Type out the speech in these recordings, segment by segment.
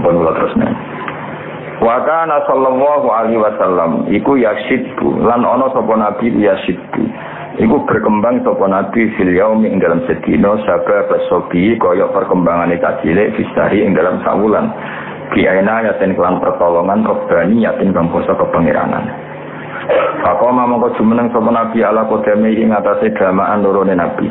Pun kula terusne. Wa kana sallallahu alaihi wasallam iku yasiddu lan ana sapa nabi yasiddu. Iku berkembang sapa nabi fil yaumi ing dalam sedina sabab sobi kaya perkembangane cilik fisari ing dalam sawulan. Bi aina yaten kelan pertolongan robbani yaten kang basa kepangeranan. Fakoma mongko jumeneng sapa nabi ala kodame ing atase damaan lorone nabi.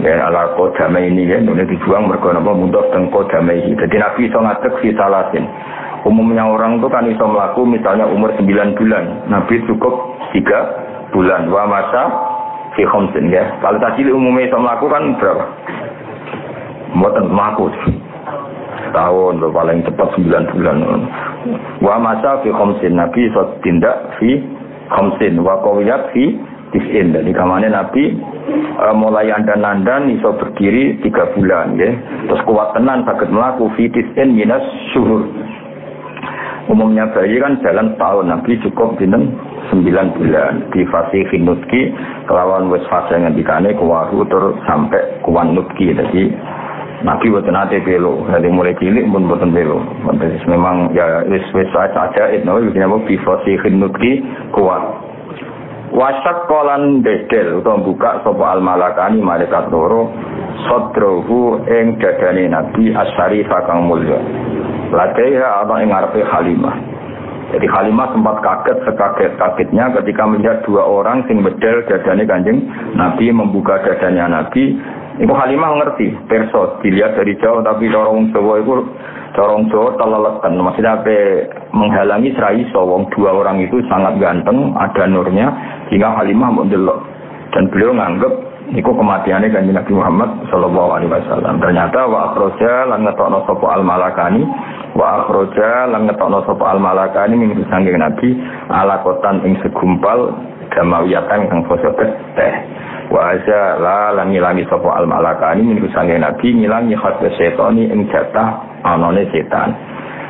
Ya ala kodame ini ya dene dijuang mergo napa mundur teng kodame iki. Dadi nabi iso ngadeg fi salasin. Umumnya orang itu kan iso mlaku misalnya umur 9 bulan. Nabi cukup 3 bulan. Wa masa fi khamsin ya. Kalau tadi umumnya iso mlaku kan berapa? Mboten mlaku. Tahun paling cepat 9 bulan. Wa masa fi khamsin. Nabi iso tindak fi khamsin wa qawiyat fi tisin. Jadi kamane Nabi mulai andan-andan iso berdiri 3 bulan ya. Terus kuat tenan saged mlaku fi tisin minas syuhur. Umumnya bayi kan jalan tahun, Nabi cukup dinten 9 bulan di fase nutki kelawan wis fase ngendikane kuwaru tur sampai kuwan nutki. Jadi Nabi boten ate belo, dari mulai cilik pun boten belo. Memang ya wis saja itu begini di fase nutki kuat. Wasak kolan dedel utawa buka sapa al malakani malaikat loro sadrohu ing dadane Nabi asyarif kang mulya. Ladaiha apa yang ngarepe Halimah. Jadi Halimah sempat sekaget-kagetnya ketika melihat 2 orang sing bedel dadane Kanjeng Nabi membuka dadanya Nabi. Iku Halimah ngerti, perso dilihat dari jauh tapi corong Jawa itu corong Jawa teleletan. Maksudnya apa menghalangi serai wong 2 orang itu sangat ganteng, ada nurnya sehingga Halimah mendelok dan beliau nganggep iku kematiannya Kanjeng Nabi Muhammad sallallahu alaihi wasallam. Ternyata wa akhraja lan ngetokno sapa al malakani wa akhraja lan ngetokno sapa al malakani min sanging Nabi alakotan ing segumpal gamawiyatan kang basa teh. Wa azala lan ngilangi sapa al malakani min sanging Nabi ngilangi khasbe setoni ing jatah anane setan.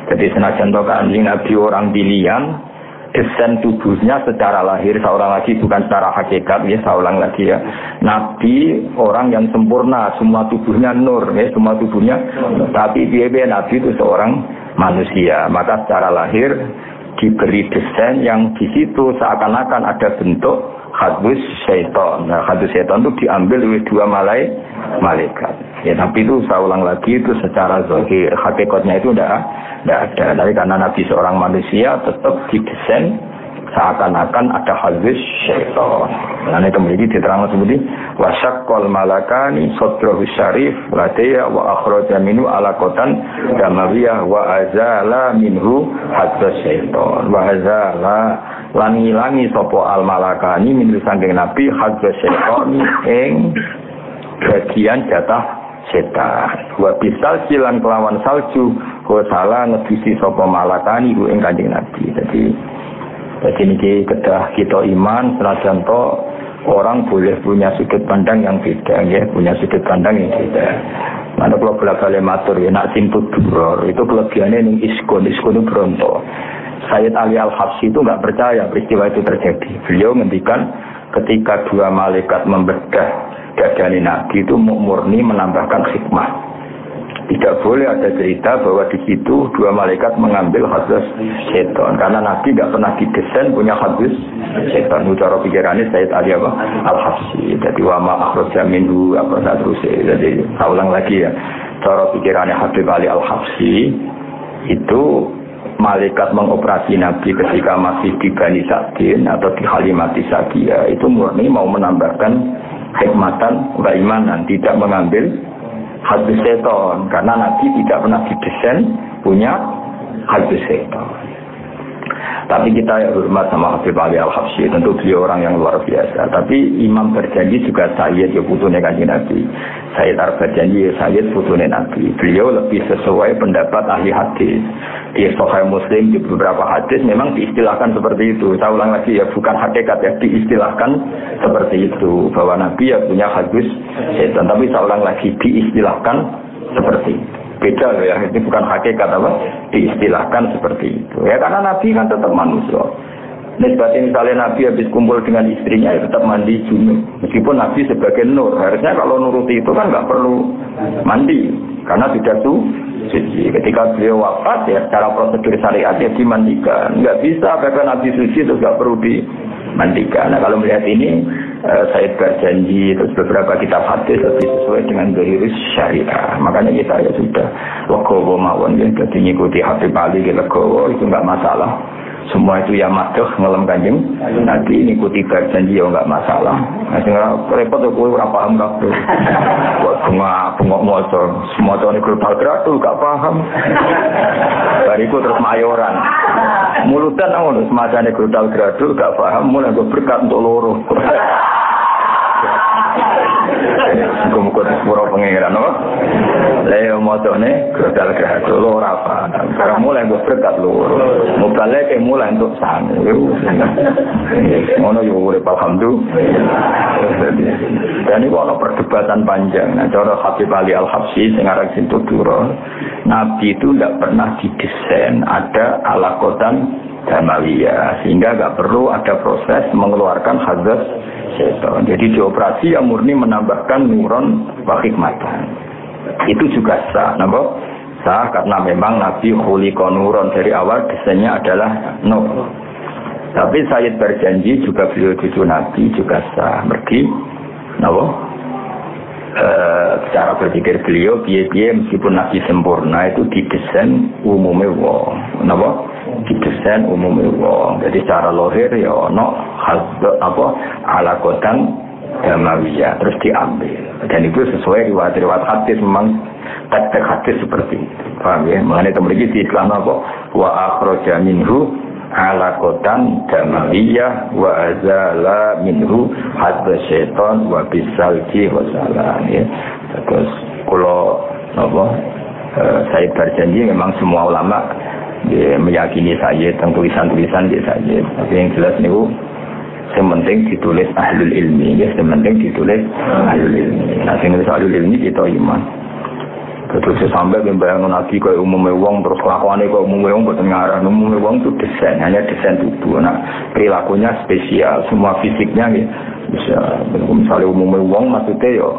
Jadi senajan to Kanjeng Nabi orang pilihan desain tubuhnya secara lahir seorang lagi bukan secara hakikat ya seorang lagi ya Nabi orang yang sempurna semua tubuhnya nur ya semua tubuhnya tapi dia Nabi itu seorang manusia maka secara lahir diberi desain yang di situ seakan-akan ada bentuk hadus syaitan. Nah hadus syaitan itu diambil oleh 2 malaikat ya tapi itu saya ulang lagi itu secara zahir hakikatnya itu tidak ada. Tapi karena Nabi seorang manusia tetap didesain seakan-akan ada hadis syaitan. Nah ini kemudian diterangkan seperti wasyaqqal malakani sadrahu syarif ladaya wa akhraja minhu alaqatan damawiyah wa azala minhu hadis syaitan wa azala lan ngilangi sapa al malakani minhu saking Nabi hadis syaitan ing bagian jatah setan. Wa bisal silan kelawan salju wa salah ngedusi sapa malakani ku ing Kanjeng Nabi. Jadi niki kedah kita iman senajan to orang boleh punya sudut pandang yang beda ya, punya sudut pandang yang beda. Mana kalau bolak-balik matur ya nak simput duror itu kelebihannya ning iskun itu bronto. Sayyid Ali Al-Habsyi itu enggak percaya peristiwa itu terjadi. Beliau ngendikan ketika 2 malaikat membedah dadane Nabi itu murni menambahkan hikmah. Tidak boleh ada cerita bahwa di situ 2 malaikat mengambil hadis setan karena Nabi tidak pernah didesain punya hadis setan. Cara pikirannya Sayyid Ali Al-Habsyi. Jadi wa ma akhraja minhu apa terus. Jadi saya ulang lagi ya. Cara pikirannya Habib Ali Al-Habsyi itu malaikat mengoperasi Nabi ketika masih di Bani Sa'din atau di Halimati Sa'diyah itu murni mau menambahkan hikmatan wa imanan, tidak mengambil hadis setan karena Nabi tidak pernah didesain punya hadis setan. Tapi kita hormat sama Habib Ali Al-Habsyi, tentu beliau orang yang luar biasa. Tapi Imam berjanji juga Sayyid ya putune Kanjeng Nabi. Sayyid berjanji Sayyid putune Nabi. Beliau lebih sesuai pendapat ahli hadis. Di Sahih Muslim di beberapa hadis memang diistilahkan seperti itu. Saya ulang lagi ya, bukan hakikat ya, diistilahkan seperti itu bahwa Nabi ya punya hadis setan. Tapi saya ulang lagi diistilahkan seperti itu. Beda loh ya, ini bukan hakikat apa, diistilahkan seperti itu. Ya karena Nabi kan tetap manusia. Nisbatnya misalnya Nabi habis kumpul dengan istrinya ya tetap mandi junub. Meskipun Nabi sebagai nur, harusnya kalau nuruti itu kan nggak perlu mandi karena tidak suci. Ketika beliau wafat ya secara prosedur syariatnya dimandikan. Nggak bisa pakai Nabi suci terus nggak perlu dimandikan. Nah kalau melihat ini Said berjanji terus beberapa kitab hadis lebih sesuai dengan garis syariah. Makanya kita ya sudah legowo mawon ya jadi ngikuti Habib Ali legowo itu nggak masalah. Semua itu ya maduh ngelem Kanjeng Nabi ngikuti berjanji ya nggak masalah. Nah sing repot kowe ora paham kabeh. Kok bengok maca semua tahun global gradu gak paham. Bariku terus mayoran. Mulutan ngono semacane global gradu gak paham mulai berkat untuk loro. Muga-muga disepuro pengiran no. Lha motone grodal gradu ora apa. Karena mulai berkat loro. Mubalik mulai untuk sami. Ngono yo urip alhamdulillah. Dan itu ada perdebatan panjang. Nah, cara Habib Ali Al-Habsyi sing aran Sintudura, Nabi itu tidak pernah didesain ada alakotan damawiyah sehingga nggak perlu ada proses mengeluarkan hadas syaitan. Jadi dioperasi yang murni menambahkan nuron wa hikmatan. Itu juga sah, napa? Sah karena memang Nabi khuliqa nuron dari awal desainnya adalah nur. Tapi Sayyid berjanji juga beliau cucu Nabi juga sah. Mergi, napa? Cara berpikir beliau biaya meskipun Nabi sempurna itu didesain umumnya wong, napa? Didesain umumnya wong. Jadi secara lahir ya ono apa alakotan damawiyah terus diambil. Dan itu sesuai riwayat-riwayat hadis memang teks hadis seperti itu. Paham ya? Mengenai teman-teman di Islam apa? Wa akhraja minhu alakotan damawiyah wa azala minhu hadza syaitan wa bisalki wa salam ya. Terus kalau apa saya berjanji memang semua ulama ya, meyakini saya tentang tulisan-tulisan dia saja. Tapi yang jelas niku yang penting ditulis ahlul ilmi ya, yang penting ditulis ahlul ilmi. Nah, sing nulis ahlul ilmi kita iman. Terus sampai membayangkan Nabi kayak umumnya wong terus kelakuannya kayak umumnya wong bukan ngarah. Umumnya wong itu desain, hanya desain tubuh. Nah perilakunya spesial, semua fisiknya ya bisa. Misalnya umumnya wong maksudnya ya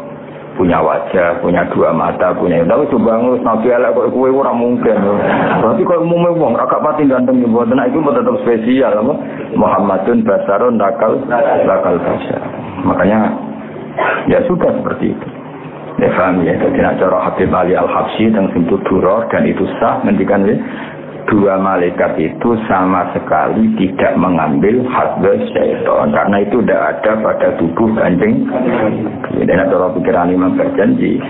punya wajah, punya dua mata, punya. Tapi coba ngurus Nabi elek kayak kue orang mungkin. Tapi kayak umumnya wong agak pati ganteng dibuat. Nah itu tetap spesial, apa? Muhammadun basarun lakal basar. Makanya ya sudah seperti itu. Ya paham ya, jadi nak cara Habib Ali Al-Habsyi tentang Sintudura dan itu sah mendikan ya, dua malaikat itu sama sekali tidak mengambil hadas syaitan karena itu tidak ada pada tubuh Kanjeng. Dan cara pikiran Imam berjanji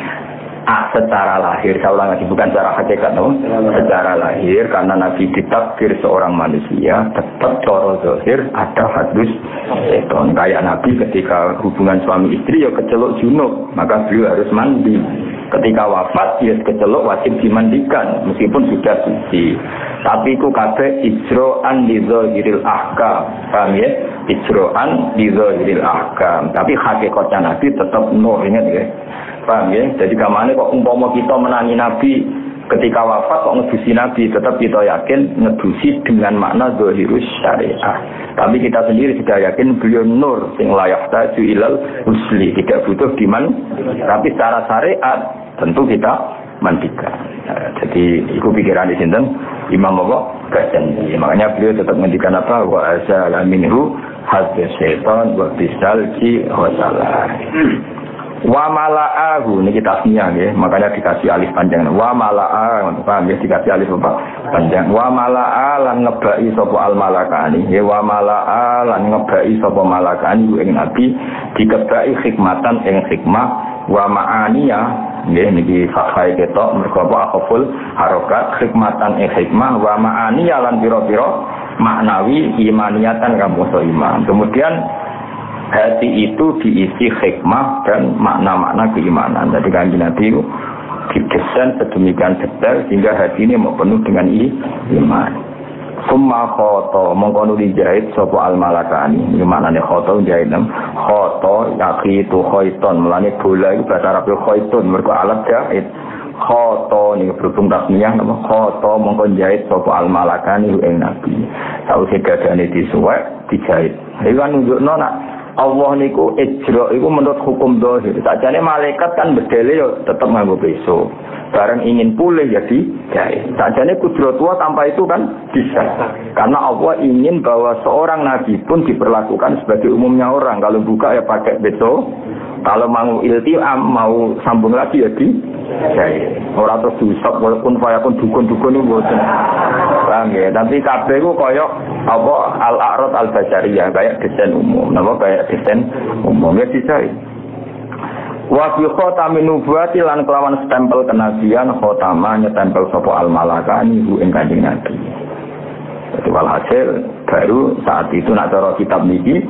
secara lahir, saya ulang lagi bukan secara hakikat, no? Secara lahir karena Nabi ditakdir seorang manusia tetap cara zahir ada hadus syaitan. Kayak Nabi ketika hubungan suami istri ya kecelok junub, maka beliau harus mandi. Ketika wafat dia kecelok wajib dimandikan meskipun sudah suci. Tapi ku kabeh ijro'an li zahiril ahkam. Paham ya? Ijro'an li zahiril ahkam. Tapi hakikatnya Nabi tetap nur, ingat ya. Paham ya? Jadi kamane kok umpama kita menangi Nabi ketika wafat kok ngedusi Nabi, tetap kita yakin ngedusi dengan makna zahirus syariah. Tapi kita sendiri sudah yakin beliau nur sing layak taju ilal husli, tidak butuh diman. Tapi secara syariat tentu kita mandikan. Nah, jadi itu pikiran di sini Imam Abu berjanji. Makanya beliau tetap mandikan apa? Wa azala minhu hadza syaitan wa bisalki wa salah. Wa mala'ahu, ini kita tasniah ya, makanya dikasih alif panjang. Wa mala'a, paham ya, dikasih alif apa? Panjang. Wa mala'a lan ngebai sapa al malakani. Ya wa mala'a lan ngebai sapa malakani ing Nabi dikebai hikmatan ing hikmah wa ma'aniya. Nggih niki fathah ketok mergo apa akhful harokat hikmatan ing hikmah wa ma'aniya lan pira-pira maknawi imaniyatan kamu iman. Kemudian hati itu diisi hikmah dan makna-makna keimanan. Jadi Kanjeng Nabi didesain sedemikian detail sehingga hati ini mau penuh dengan iman. Summa khoto mengkono dijahit sapa al malakani. Ini maknane khoto jahit nam. Khoto yaqitu khaiton melane bola itu bahasa Arab khaitun mergo alat jahit. Khoto ini berhubung tasniyah nama khoto mengkon jahit sapa al malakani ing Nabi. Sausé dadane disuwek dijahit. Iki kan nunjukno nak Allah niku ijra iku menurut hukum zahir. Sakjane malaikat kan bedele yo tetep nganggo peso. Bareng ingin pulih ya dijahit. Sakjane kudratullah tanpa itu kan bisa. Karena Allah ingin bahwa seorang nabi pun diperlakukan sebagai umumnya orang. Kalau buka ya pakai peso. Kalau mau iltiam, mau sambung lagi ya dijahit. Ora terus diusap walaupun pun dukun-dukun itu boten. Paham ya? Tapi kabeh ku koyo apa al-a'rad al-basariyah kayak desain umum. Napa kayak desain umum ya dijahit. Wa fi khatamin nubuwati lan kelawan stempel kenabian khatama nyetempel sapa al-malakani hu ing Kanjeng Nabi. Jadi walhasil baru saat itu nak cara kitab niki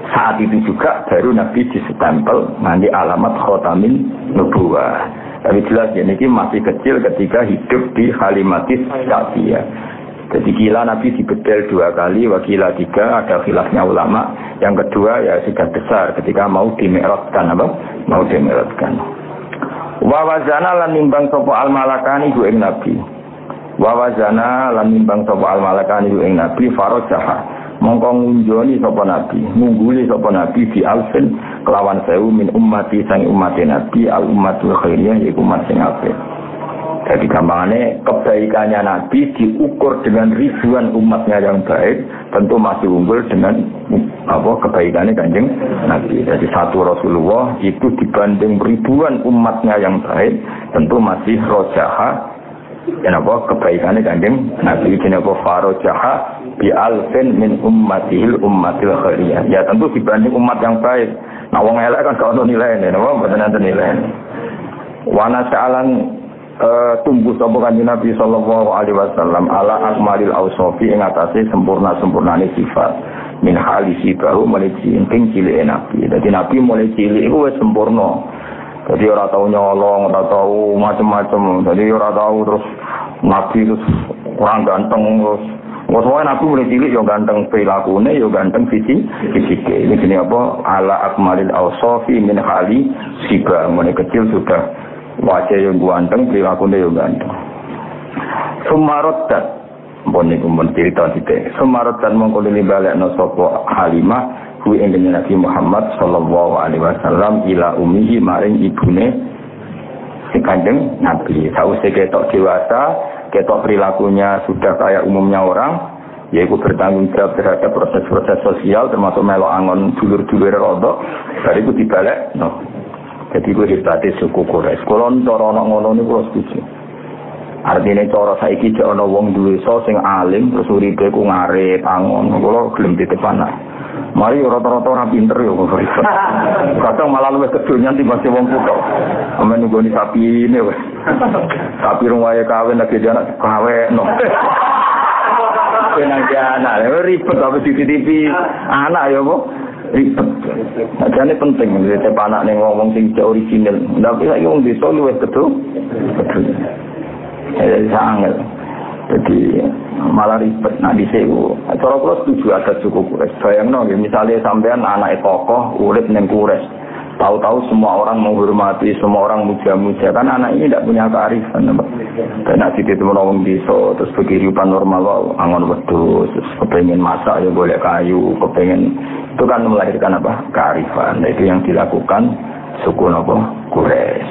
saat itu juga baru Nabi disestempel nanti alamat khatamin nubuwah. Tapi jelas ya niki masih kecil ketika hidup di Halimatis Sa'diyah. Jadi kila Nabi dibedel 2 kali, wakila 3, ada khilafnya ulama. Yang kedua ya sudah besar ketika mau dimi'rajkan apa? Mau dimi'rajkan. Wa wazana lan nimbang sapa al-malakani ku ing Nabi. Wa wazana lan nimbang sapa al-malakani ku ing Nabi farajaha. Mongko ngunjoni sapa Nabi, ngungguli sapa Nabi di alfin kelawan 1000 min ummati sang umat Nabi al-ummatul khairiyah yaiku umat sing apik. Jadi gampangannya kebaikannya Nabi diukur dengan ribuan umatnya yang baik, tentu masih unggul dengan kebaikannya Kanjeng Nabi. Jadi satu Rasulullah itu dibanding ribuan umatnya yang baik, tentu masih rojaha. Kenapa kebaikannya Kanjeng Nabi? Kenapa farojaha bi alfin min ummatihil ummatil khairiyah? Ya tentu dibanding umat yang baik. Nah wong elek kan gak ono nilainya, napa mboten enten nilainya. Wana sa'alan tumbuh sapa Kanjeng Nabi sallallahu alaihi wasallam ala akmalil ausofi ing atase sempurna-sempurnane sifat min halisi baru mulai cilik cilike Nabi. Dadi Nabi mulai cilik iku wis sempurna. Jadi ora tau nyolong, ora tau macam-macam. Jadi ora tau terus Nabi terus kurang ganteng terus. Wong Nabi mulai cilik yo ganteng prilakune yo ganteng fisike. Ini jenenge apa? Ala akmalil ausofi min halisi baru mulai kecil sudah wajah yang ganteng, perilakunya yang ganteng. Sumarodat, bon niku mun cerita sithik. Sumarodat mongko dilibelekno sapa Halimah kuwi ing Nabi Muhammad sallallahu alaihi wasallam ila ummihi maring ibune si Kanjeng Nabi. Sawise ketok dewasa, ketok perilakunya sudah kayak umumnya orang, yaitu bertanggung jawab terhadap proses-proses sosial termasuk melok angon dulur-dulur rodok, bariku dibalik no. Jadi gue hebatnya suku Quraisy. Kalau cara anak ngono ini gue setuju. Artinya cara saiki jek ana wong duwe so sing alim terus uripe ku ngarep angon. Kalau gelem ditepanak. Mari rata-rata ora pinter yo kok. Kadang malah luwih kedonyan timbang wong kutho. Amen nggoni sapine wis. Sapi rung wae kawin lagi anak kaweno. Penang anak ribet apa CCTV anak ya kok. Ribet. Ajane penting ngene anak ning ngomong sing original. Tapi saiki wong desa luwih betul. Sangat. Jadi malah ribet nak disewu. Cara kula setuju ada cukup Quraisy. Bayangno misalnya sampean anake tokoh urip ning Quraisy. Tahu-tahu semua orang menghormati, semua orang muja-muja. Kan anak ini tidak punya kearifan. Dan nanti itu menolong desa, terus kehidupan normal, angon wedhus, terus kepengen masak ya boleh kayu, kepengen itu kan melahirkan apa? Kearifan. Nah, itu yang dilakukan suku Quraisy.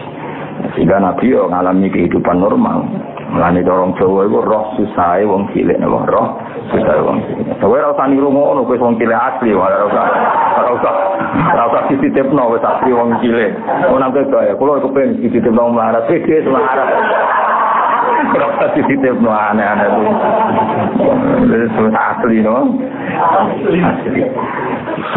Sehingga Nabi mengalami kehidupan normal. Mulane dorong Jawa iku roh susahe wong cilik napa roh susahe wong cilik. Kowe ora usah niru ngono kowe wong cilik asli ora usah dititipno wis asli wong cilik. Ono nang kaya kula kepen dititipno melarat gede melarat. Ora usah dititipno aneh-aneh itu. Wis asli no. Asli.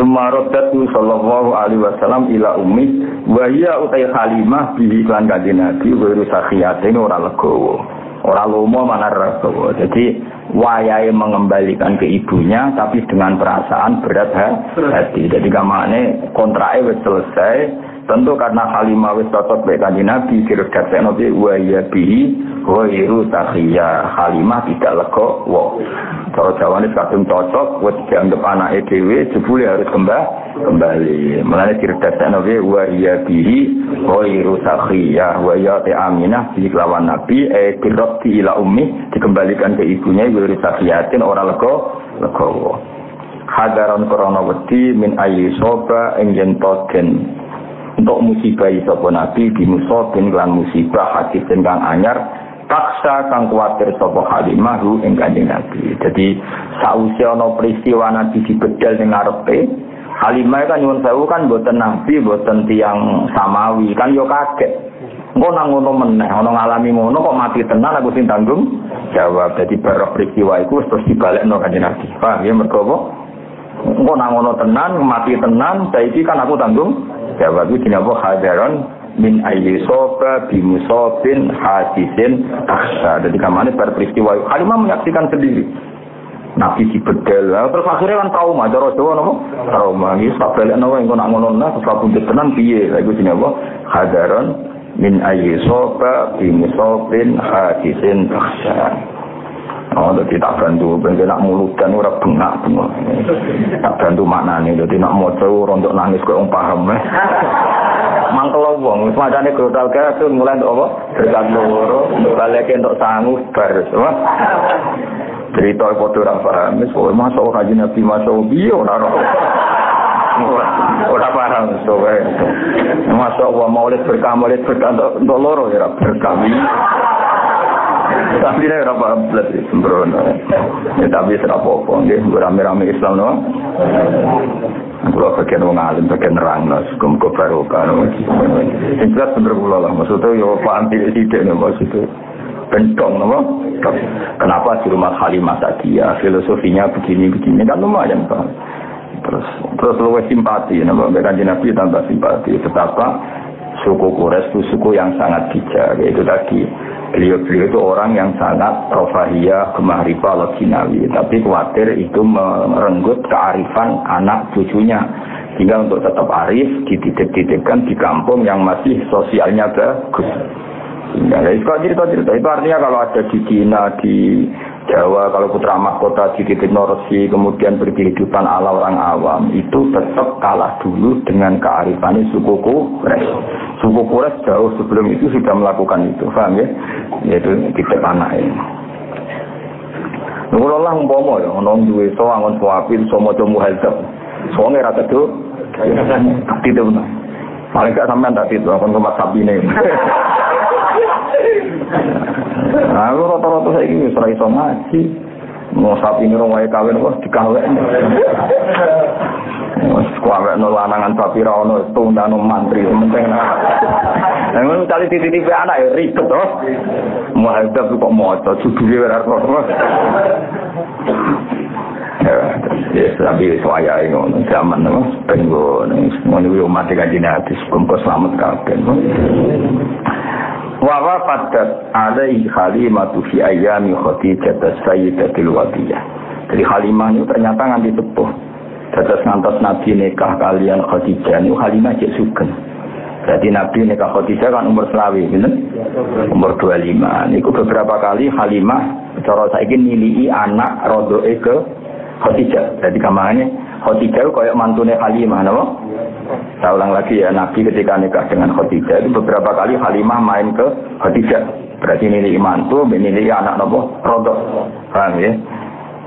Sumarodatu sallallahu alaihi wasallam ila ummi wa hiya utai Halimah bihi lan kanjeng Nabi wiru sakhiyatin ora legowo. Ora lomo manar legowo. Jadi wayahe mengembalikan ke ibunya tapi dengan perasaan berat hati. Jadi gamane kontrake wis selesai. Tentu karena Halimah wis cocok mek kanjeng Nabi diredaksekno bi wa hiya bihi wiru sakhiyah. Halimah tidak legowo. Kalau jawabannya kadung cocok, buat dianggap anak EDW, jebule harus kembali. Mulanya cerdas nabi wahya bihi, wahyu sakhiyah, wahya Aminah di lawan Nabi, dirobti ila ummi dikembalikan ke ibunya wahyu sakhiyatin orang lego. hadaron krana wedi min ayi soba ing yen toden untuk musibah sapa nabi di musabin lan musibah hadis kang anyar paksa kang kuwatir sapa Halimah ing Kanjeng Nabi. Jadi sausé ana peristiwa nabi dibedal ning ngarepe Halimah kan nyuwun sewu kan mboten nabi mboten tiyang samawi kan yo kaget. Engko nang ngono meneh ana ngalami ngono kok mati tenan aku sing tanggung jawab. Jadi barok peristiwa iku terus dibalekno Kanjeng Nabi. Paham ya mergo apa? Engko nang ngono tenan mati tenan saiki kan aku tanggung jawab iki dinapa hadaron min ayyi soba bimusabin hadisin aksa. Jadi kamane bar peristiwa Halimah menyaksikan sendiri Nabi dibedel terus akhirnya kan trauma cara Jawa napa trauma iki sabelekno wae engko nak ngono nah terus kabundut tenan piye lha iku dinapa hadaron min ayyi soba bimusabin hadisin aksa. Oh, jadi tak bantu, ben nak mulutan ora bengak semua. Tak bantu maknane, jadi nak maca rontok nangis kok wong paham. Mangkel wong, semacane grotal kae mulai untuk apa? Berkat loro, baleke entuk sangu bar semua. Cerita padha ora paham, wis kok masuk ora Nabi masuk piye ora ora paham sowe. Masuk wa maulid berkah untuk loro ya berkah. Tapi ini berapa belas sembrono. Ya tapi serapopo, dia rame-rame Islam no. Kalau bagian orang alim, bagian nerang lah, sekum-kum barokah. Yang jelas bener pula lah, maksudnya yo paham tidak nih maksudnya. Bentong no. Kenapa di rumah Halimah Sa'diyah filosofinya begini-begini kan lumayan pak. Terus luwes simpati, nama Kanjeng Nabi tambah simpati. Betapa suku Quraisy itu suku yang sangat bijak, yaitu tadi. Beliau itu orang yang sangat rofahiyah, kemahrifah, loginawi. Tapi khawatir itu merenggut kearifan anak cucunya. Sehingga untuk tetap arif, dititip-titipkan di kampung yang masih sosialnya bagus. Sehingga cerita-cerita itu artinya kalau ada di Cina, di Jawa, kalau putra mahkota dititip Norsi, kemudian berkehidupan ala orang awam, itu tetap kalah dulu dengan kearifannya suku Quraisy. Suku Quraisy jauh sebelum itu sudah melakukan itu, paham ya? Yaitu titip anak ini. Nunggu Allah umpama ya, nong duwe so angon suapi, so mojo muhadzab, so ngira teduh, titip benar. Paling gak sampean tak titip, akan kemat sabine. Nah, aku rata-rata saya ini serai so ngaji, mau sapi ini orang wajah kawin kok dikawin. Kawin no lanangan sapi rano tunda no mantri, penting lah. Nah, kali titik-titik anak ya ribet toh, mau ada tuh kok mau coba judulnya berapa? Ya, tapi soalnya ini zaman no, pengen mau nih mati kaji nanti, sebelum selamat kapan? Wa wafadat alaihi Halimah fi ayami Khadijah as-sayyidatil wadiyah. Jadi Halimah itu ternyata nganti sepuh. Dados ngantos Nabi nikah kalian Khadijah niku Halimah jek sugeng. Jadi Nabi nikah Khadijah kan umur 20, bener? Umur 25. Niku beberapa kali Halimah cara saiki nilii anak rodoe ke Khadijah. Jadi kamane Khadijah koyo mantune Halimah napa? Saya ulang lagi ya, Nabi ketika nikah dengan Khadijah itu beberapa kali Halimah main ke Khadijah. Berarti nilai mantu, nilai anak nopo rodok. Paham ya?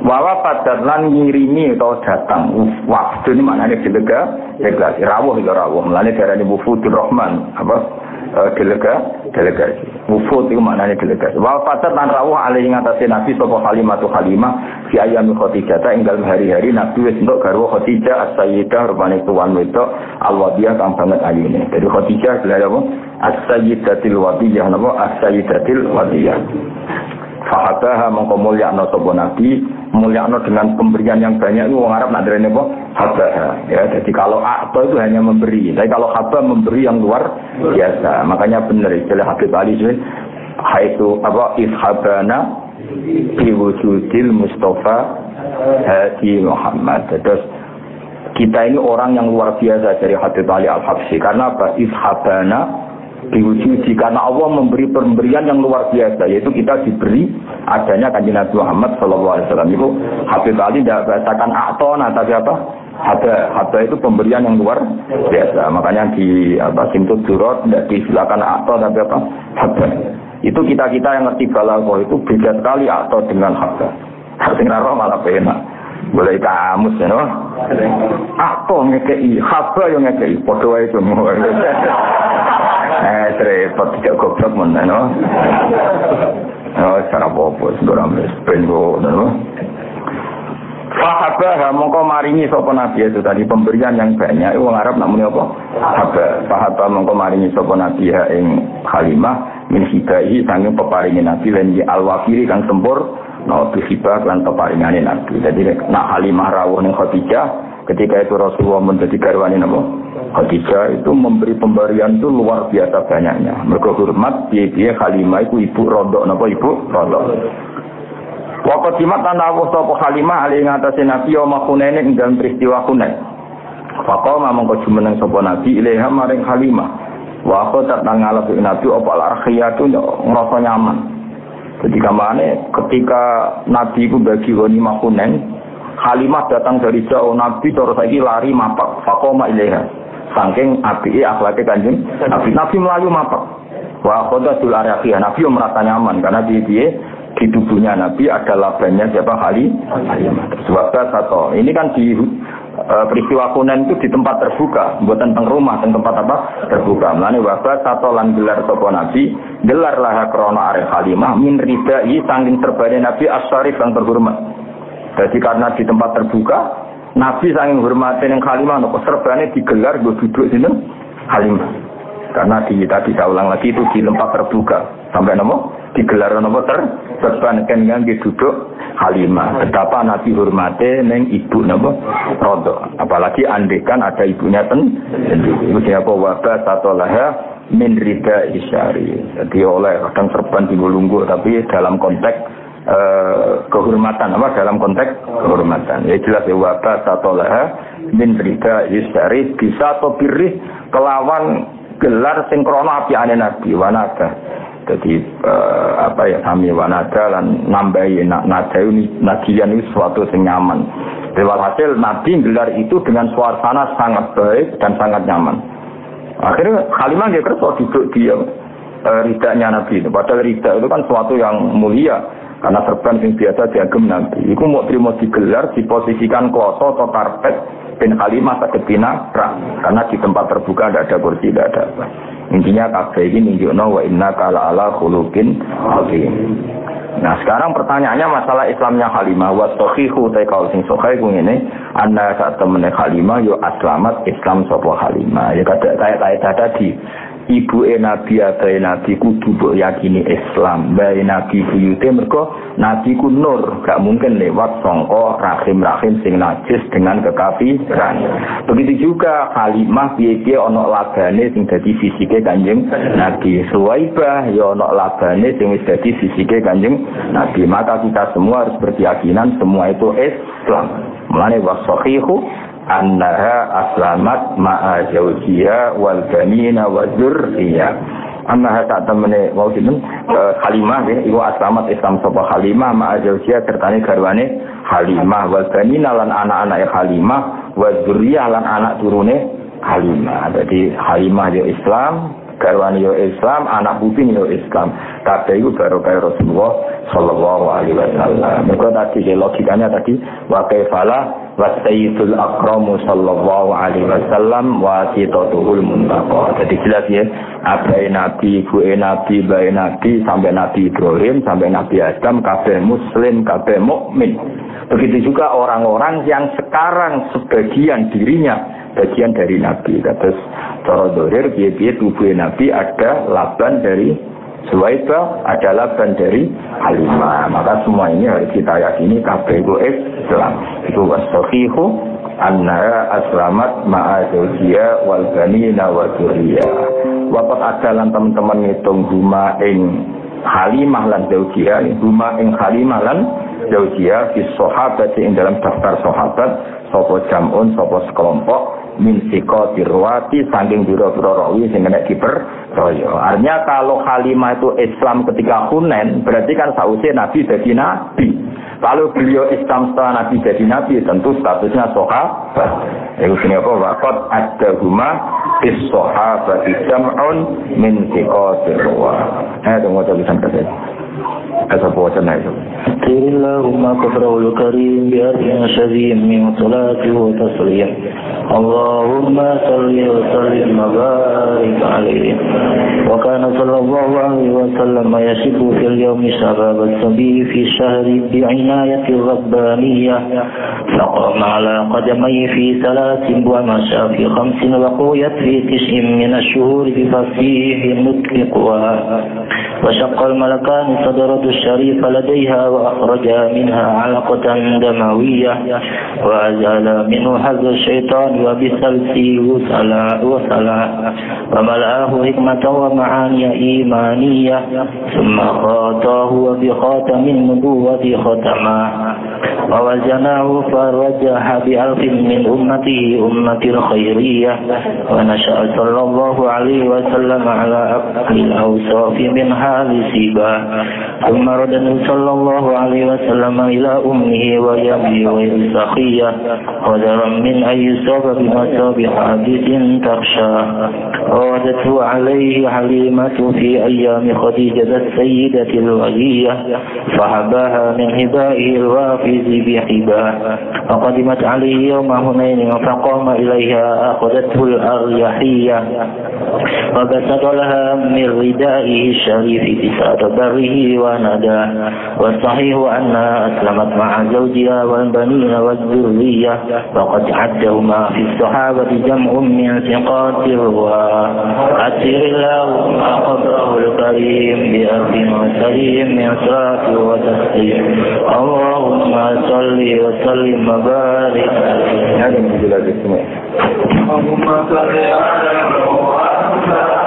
Wawa padat lan ngirimi atau datang. Waktu ini maknanya delegasi. Rawuh itu rawuh. Melani darahnya Wufudur Rahman. Apa? Delegasi. Wufud itu maknanya delegasi. Wawa padat lan rawuh alaihi ngatasi Nabi sopo Halimah tu Halimah fi ayami Khadijah ta ing dalem hari-hari Nabi wis entuk garwa Khadijah as-sayyidah rupane tuan wedok al-wadiyah kang banget ayune. Jadi Khadijah adalah apa? As-sayyidatil wadiyah napa? As-sayyidatil wadiyah. Fahabaha mongko mulyakno sapa Nabi, mulyakno dengan pemberian yang banyak itu orang Arab nak derene apa? Habaha. Ya, jadi kalau akta itu hanya memberi, tapi kalau haba memberi yang luar biasa. Makanya benar istilah Habib Ali itu haitu apa ishabana bi wujudil Mustafa Hadi Muhammad. Terus kita ini orang yang luar biasa dari Habib Ali Al-Habsyi karena apa? Ishabana diwujudi karena Allah memberi pemberian yang luar biasa, yaitu kita diberi adanya Kanjeng Nabi Muhammad SAW. Itu Habib Ali tidak bahasakan aktona, tapi apa? Haba itu pemberian yang luar biasa. Makanya di Simtud Durot tidak disilakan akto, tapi apa? Haba. Itu kita yang ngerti balaghah itu beda sekali akto dengan haba. Sing ora malah penak. Boleh kamus ya, no? Apa ngekei? Haba yang ngekei? Podo aja semua. Repot tidak goblok mana, no? Oh, cara apa-apa, sekarang pengo, no? Fahabah mongko maringi sapa nabi itu tadi pemberian yang banyak. Wong Arab namune apa? Fahabah mongko maringi sapa nabi ing Halimah min hidahi sanging peparingi nabi lan al-wafiri kang sempur no hibah lan peparingane nabi. Jadi nak Halimah rawuh ning Khadijah ketika itu Rasulullah menjadi garwane napa? Khadijah itu memberi pemberian itu luar biasa banyaknya. Mergo hormat piye-piye Halimah iku ibu rondok napa ibu rondok. Waktu jimat tanda Allah sapa Halimah ali ngatasi Nabi ya Hunain ing dalam peristiwa Hunain. Faqama mongko jumeneng sapa Nabi ilaiha maring Halimah. Wa aku datang ngalap Nabi apa al-arkhiyatu ngrasa nyaman. Jadi kamane ketika Nabi ku bagi ghanimah Hunain, Halimah datang dari jauh Nabi terus saiki lari mapak. Faqama ilaiha. Saking apike akhlake Kanjeng Nabi melayu mapak. Wa khadatul arkhiyah Nabi merasa nyaman karena dia di tubuhnya Nabi ada labanya siapa Halimah. Sebab satu ini kan di peristiwa Hunain itu di tempat terbuka, bukan teng rumah, tempat apa terbuka. Mulane wabah satu lan gelar sapa Nabi, gelar lah krana arek Halimah min ridai saking terbane Nabi as-syarif yang terhormat. Jadi karena di tempat terbuka, Nabi saking hormate ning Halimah nopo serbane digelar go duduk sini Halimah. Karena tadi saya ulang lagi itu di tempat terbuka sampai nopo digelar nopo serban kan ngangge duduk Halimah. Betapa Nabi hormate neng ibu nopo rodo. Apalagi andekan ada ibunya sendiri. Itu siapa wabah satu laha min rida isyari. Jadi oleh kadang serban digulunggu tapi dalam konteks kehormatan apa dalam konteks kehormatan. Ya jelas ya wabah satu laha min rida isyari bisa atau birih kelawan gelar sing krana apiane Nabi wanada. Jadi kami wanada lan nambahi nada ini nadian itu suatu yang nyaman. Walhasil Nabi gelar itu dengan suasana sangat baik dan sangat nyaman. Akhirnya Halimah dia kerja duduk dia ridanya Nabi. Padahal rida itu kan suatu yang mulia karena serban yang biasa diagem Nabi. Iku mau terima digelar diposisikan kloso atau karpet ben Halimah saged pinakrak karena di tempat terbuka tidak ada kursi tidak ada apa. Intinya kabeh ini nunjukno wa innaka ala khuluqin azim. Nah, sekarang pertanyaannya masalah Islamnya Halimah wa sahihu ta kaul sing sahih ku ngene, anna sak temene Halimah yo aslamat Islam sapa Halimah. Ya kayak tadi ibu Nabi abae Nabi kudu mbok yakini Islam. Bae Nabi buyute mergo Nabi ku nur, gak mungkin lewat sangka rahim-rahim sing najis dengan kekafiran. Begitu juga Halimah piye-piye ana labane sing dadi fisike Kanjeng Nabi. Suwaibah ya ana labane sing wis dadi fisike Kanjeng Nabi. Maka kita semua harus berkeyakinan semua itu Islam. Mulane wasahihu annaha aslamat ma'a zawjiha wal banina wa dzurriyyah. Annaha tak temene wau sinten Halimah nggih iku aslamat Islam sapa Halimah ma'a zawjiha sertane garwane Halimah wal banina lan anak-anake Halimah wa dzurriyyah lan anak turune Halimah. Jadi Halimah yo Islam, garwane yo Islam, anak putih yo Islam. Kabeh iku barokah Rasulullah sallallahu alaihi wasallam. Mergo tadi logikanya tadi wa kaifala wa sayyidul akramu sallallahu alaihi wasallam wa sitatuhul muntaqa. Jadi jelas ya, abai Nabi, ibu Nabi, bae Nabi sampai Nabi Ibrahim sampai Nabi Adam kabeh muslim, kabeh mukmin. Begitu juga orang-orang yang sekarang sebagian dirinya bagian dari Nabi. Terus cara dohir piye-piye tubuh Nabi ada laban dari Suwaibah, ada laban dari Halimah. Maka semua ini harus kita yakini kabeh itu Islam. Itu wasahihu anna aslamat ma'a zawjiha wal banina wa dzurriyyah. Waqat adalan teman-teman ngitung huma ing Halimah lan zawjiha, huma ing Halimah lan zawjiha fi sahabat ing dalam daftar sahabat sapa jamun sapa sekelompok min siqatir rawati saking biro-biro rawi sing nek dipercaya. Artinya kalau Halimah itu Islam ketika Hunain berarti kan sausé Nabi jadi nabi. Kalau beliau Islam setelah Nabi jadi nabi tentu statusnya sahabat. Iku sini apa waqat ad-huma bis sahabat jam'un min siqatir rawati. Tunggu tulisan kasih. Asa baca itu. طير اللهم كفره الكريم بأرض شديد من صلاة وتسليم اللهم صل وسلم وبارك عليه. وكان صلى الله عليه وسلم يشب في اليوم شباب الصبي في الشهر بعناية ربانية، فقام على قدميه في 3 ومشى في 5 وقويت في 9 من الشهور بفصيح النطق قوى. وشق الملكان صدرة الشريف لديها وأخرجا منها علقة دموية وأزال منه حظ الشيطان وبسلسي وسلا وملآه حكمة ومعاني إيمانية، ثم خاطاه وبخاتم النبوة ختما ووزناه فرجح ب1000 من أمته أمة الخيرية. ونشأ صلى الله عليه وسلم على أقل الأوصاف منها لسيبا، ثم رده صلى الله عليه وسلم إلى أمه ويمه ويسخية قدرا من أن يصاب بمصاب حادث تخشى. وردته عليه حليمة في أيام خديجة السيدة الولية فحباها من هبائه الوافز بحباه. وقدمت عليه يوم هنين فقام إليها أخذته الأريحية وبسط لها من ردائه الشريف بساط بره ونداه. والصحيح أنها أسلمت مع زوجها والبنين والذرية، وقد عدهما في الصحابة جمع من ثقات الرواة. أسر اللهم قبره الكريم بأرض سليم من صلاة وتسليم اللهم صل وسلم وبارك عليه. اللهم صل على محمد